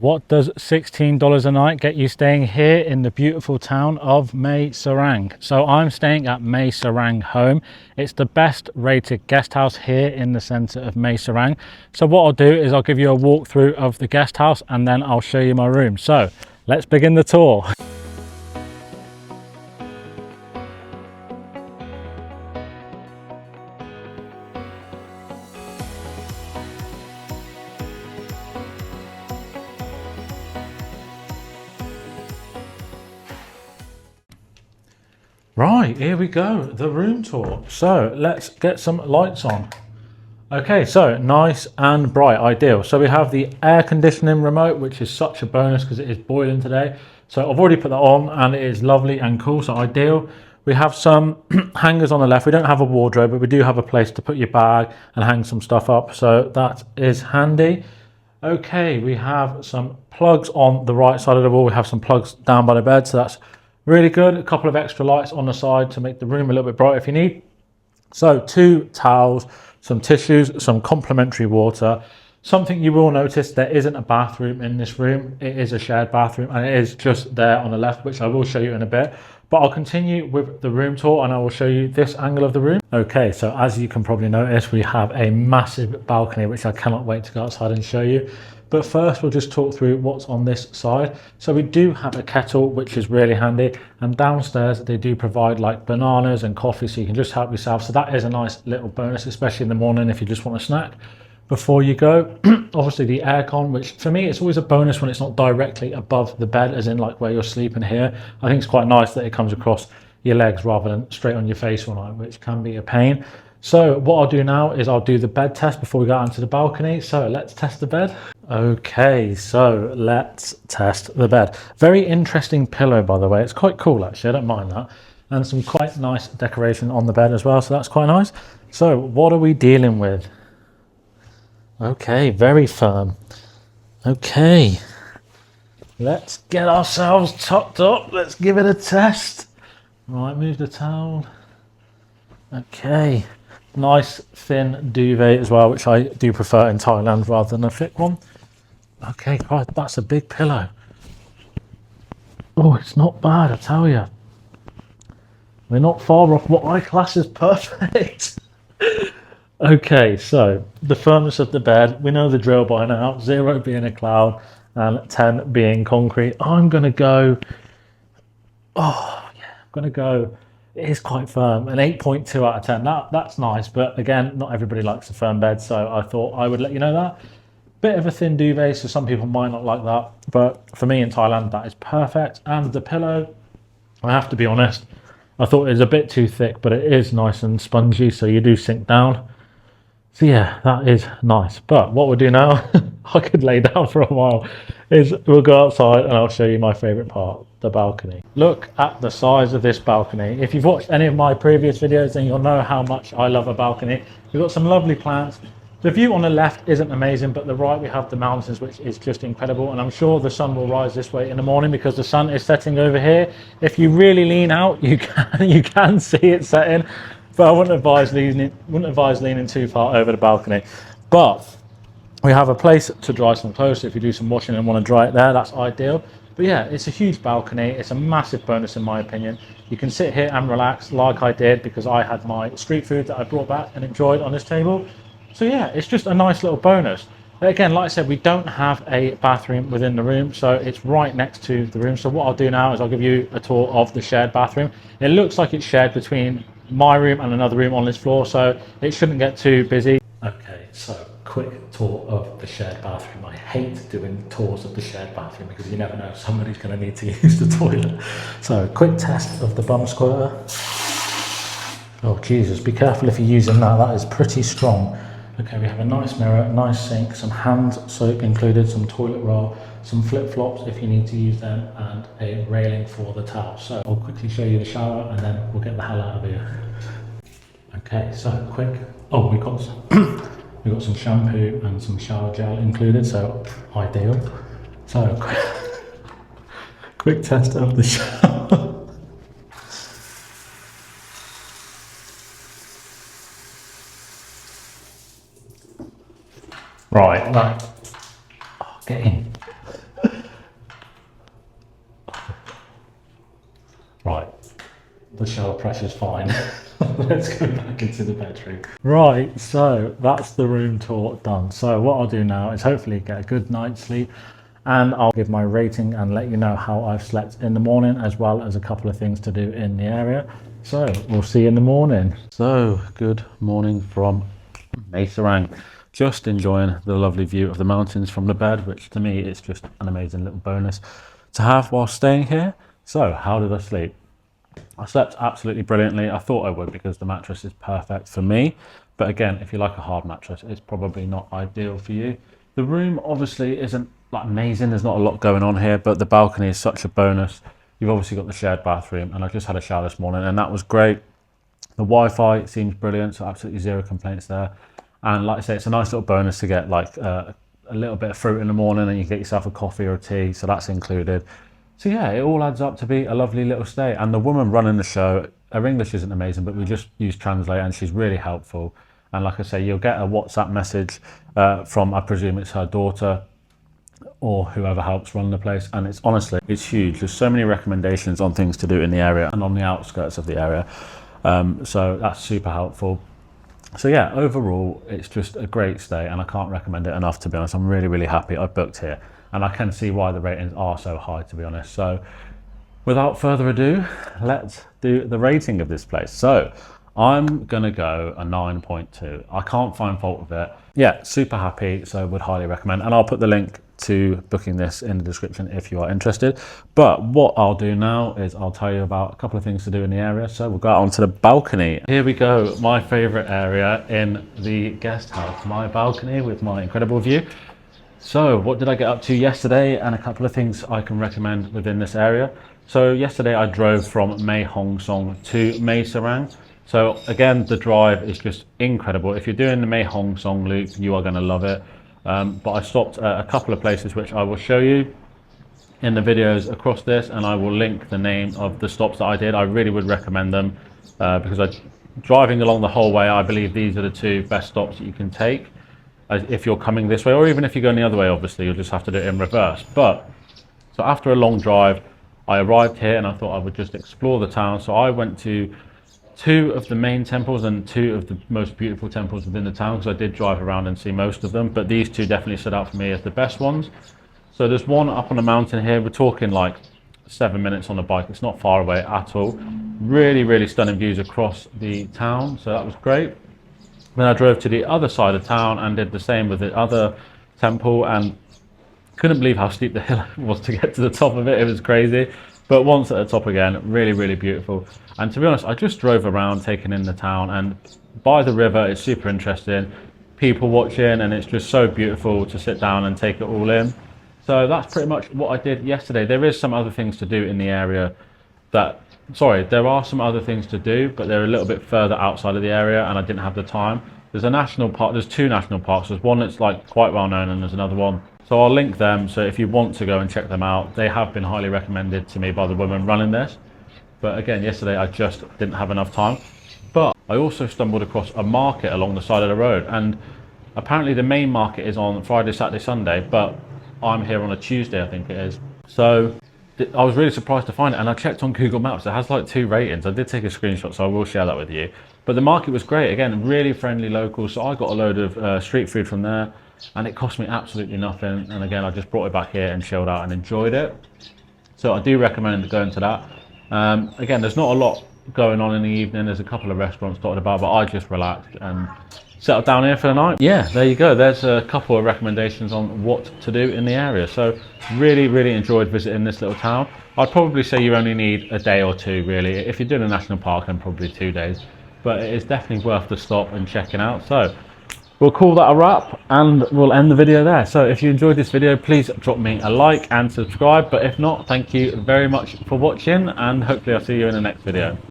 What does $16 a night get you staying here in the beautiful town of Mae Sariang? So I'm staying at Mae-Sa-Riang Home. It's the best rated guest house here in the centre of Mae Sariang. So what I'll do is I'll give you a walkthrough of the guest house and then I'll show you my room. So let's begin the tour. Right, here we go, the room tour. So let's get some lights on. Okay, so nice and bright, ideal. So we have the air conditioning remote, which is such a bonus because it is boiling today. So I've already put that on and it is lovely and cool, so ideal. We have some hangers on the left. We don't have a wardrobe, but we do have a place to put your bag and hang some stuff up. So that is handy. Okay, we have some plugs on the right side of the wall. We have some plugs down by the bed, so that's really good. A couple of extra lights on the side to make the room a little bit brighter if you need. So 2 towels, some tissues, some complimentary water. Something you will notice, there isn't a bathroom in this room. It is a shared bathroom and it is just there on the left, which I will show you in a bit. But I'll continue with the room tour and I will show you this angle of the room. Okay, so as you can probably notice, we have a massive balcony, which I cannot wait to go outside and show you. But first we'll just talk through what's on this side. So we do have a kettle, which is really handy. And downstairs they do provide like bananas and coffee, so you can just help yourself. So that is a nice little bonus, especially in the morning if you just want a snack before you go. Obviously the aircon, which for me it's always a bonus when it's not directly above the bed, as in like where you're sleeping here. I think it's quite nice that it comes across your legs rather than straight on your face all night, which can be a pain. So what I'll do now is I'll do the bed test before we go out onto the balcony. So let's test the bed. Okay, so let's test the bed. Very interesting pillow, by the way. It's quite cool actually, I don't mind that. And some quite nice decoration on the bed as well, so that's quite nice. So what are we dealing with? Okay, very firm. Okay, let's get ourselves topped up. Let's give it a test. Right, move the towel. Okay, nice thin duvet as well, which I do prefer in Thailand rather than a thick one. Okay, right, that's a big pillow. Oh, it's not bad, I tell you. We're not far off what I class as perfect. Okay, so the firmness of the bed, we know the drill by now. 0 being a cloud and 10 being concrete. I'm gonna go, it is quite firm, an 8.2 out of 10. That's nice, but again, not everybody likes a firm bed, so I thought I would let you know that. Bit of a thin duvet, so some people might not like that, but for me in Thailand, that is perfect. And the pillow, I have to be honest, I thought it was a bit too thick, but it is nice and spongy, so you do sink down. So yeah, that is nice. But what we'll do now, I could lay down for a while, is we'll go outside and I'll show you my favourite part, the balcony. Look at the size of this balcony. If you've watched any of my previous videos, then you'll know how much I love a balcony. We've got some lovely plants. The view on the left isn't amazing, but the right we have the mountains, which is just incredible. And I'm sure the sun will rise this way in the morning because the sun is setting over here. If you really lean out, you can see it setting. But I wouldn't advise leaning too far over the balcony. But we have a place to dry some clothes. So if you do some washing and want to dry it there, that's ideal. But yeah, it's a huge balcony. It's a massive bonus in my opinion. You can sit here and relax like I did because I had my street food that I brought back and enjoyed on this table. So yeah, it's just a nice little bonus. But again, like I said, we don't have a bathroom within the room, so it's right next to the room. So what I'll do now is I'll give you a tour of the shared bathroom. It looks like it's shared between my room and another room on this floor, so it shouldn't get too busy. Okay, so quick tour of the shared bathroom. I hate doing tours of the shared bathroom because you never know, somebody's going to need to use the toilet. So quick test of the bum squirter. Oh Jesus, be careful if you're using that, that is pretty strong. Okay, we have a nice mirror, a nice sink, some hand soap included, some toilet roll, some flip-flops if you need to use them, and a railing for the towel. So I'll quickly show you the shower and then we'll get the hell out of here. Okay, so quick. Oh, we got some shampoo and some shower gel included, so ideal. So quick test of the shower. Right. Oh, get in. The shower pressure's fine. Let's go back into the bedroom. Right, so that's the room tour done. So what I'll do now is hopefully get a good night's sleep, and I'll give my rating and let you know how I've slept in the morning, as well as a couple of things to do in the area. So we'll see you in the morning. So good morning from Mae Sariang. Just enjoying the lovely view of the mountains from the bed, which to me is just an amazing little bonus to have while staying here. So how did I sleep? I slept absolutely brilliantly. I thought I would, because the mattress is perfect for me. But again, if you like a hard mattress, it's probably not ideal for you. The room obviously isn't like amazing. There's not a lot going on here, but the balcony is such a bonus. You've obviously got the shared bathroom, and I just had a shower this morning and that was great. The Wi-Fi seems brilliant, so absolutely zero complaints there. And like I say, it's a nice little bonus to get like a little bit of fruit in the morning, and you get yourself a coffee or a tea, so that's included. So yeah, it all adds up to be a lovely little stay. And the woman running the show, her English isn't amazing, but we just use Translate, and she's really helpful. And like I say, you'll get a WhatsApp message from, I presume it's her daughter or whoever helps run the place. And it's honestly, it's huge. There's so many recommendations on things to do in the area and on the outskirts of the area. So that's super helpful. So yeah, overall, it's just a great stay, and I can't recommend it enough, to be honest. I'm really, really happy I booked here. And I can see why the ratings are so high, to be honest. So without further ado, let's do the rating of this place. So I'm gonna go a 9.2. I can't find fault with it. Yeah, super happy, so would highly recommend. And I'll put the link to booking this in the description if you are interested. But what I'll do now is I'll tell you about a couple of things to do in the area. So we'll go out onto the balcony. Here we go, my favorite area in the guest house, my balcony with my incredible view. So what did I get up to yesterday, and a couple of things I can recommend within this area. So yesterday I drove from Mae Sung to Mae Sariang. So again, the drive is just incredible. If you're doing the Mae Sung loop, you are going to love it. But I stopped at a couple of places which I will show you in the videos across this, and I will link the name of the stops that I did. I really would recommend them because driving along the whole way, I believe these are the two best stops that you can take. If you're coming this way, or even if you're going the other way, obviously you'll just have to do it in reverse. But so after a long drive, I arrived here and I thought I would just explore the town. So I went to two of the main temples and two of the most beautiful temples within the town, because I did drive around and see most of them, but these two definitely stood out for me as the best ones. So there's one up on the mountain here. We're talking like 7 minutes on the bike. It's not far away at all. Really, really stunning views across the town, so that was great. Then I drove to the other side of town and did the same with the other temple, and couldn't believe how steep the hill was to get to the top of it. It was crazy. But once at the top again, really, really beautiful. And to be honest, I just drove around taking in the town, and by the river, it's super interesting. People watching, and it's just so beautiful to sit down and take it all in. So that's pretty much what I did yesterday. There is some other things to do in the area that, sorry, there are some other things to do, but they're a little bit further outside of the area, and I didn't have the time. There's a national park, there's two national parks. There's one that's like quite well known, and there's another one. So I'll link them, so if you want to go and check them out, they have been highly recommended to me by the woman running this. But again, yesterday I just didn't have enough time. But I also stumbled across a market along the side of the road, and apparently the main market is on Friday, Saturday, Sunday, but I'm here on a Tuesday, I think it is. So I was really surprised to find it, and I checked on Google Maps. It has like 2 ratings. I did take a screenshot, so I will share that with you. But the market was great. Again, really friendly locals. So I got a load of street food from there, and it cost me absolutely nothing. And again, I just brought it back here and chilled out and enjoyed it. So I do recommend going to that. Again, there's not a lot going on in the evening. There's a couple of restaurants dotted about, but I just relaxed and settled down here for the night. Yeah, there you go. There's a couple of recommendations on what to do in the area. So really, really enjoyed visiting this little town. I'd probably say you only need a day or two, really. If you're doing a national park, then probably 2 days. But it is definitely worth the stop and checking out. So we'll call that a wrap, and we'll end the video there. So if you enjoyed this video, please drop me a like and subscribe. But if not, thank you very much for watching, and hopefully I'll see you in the next video.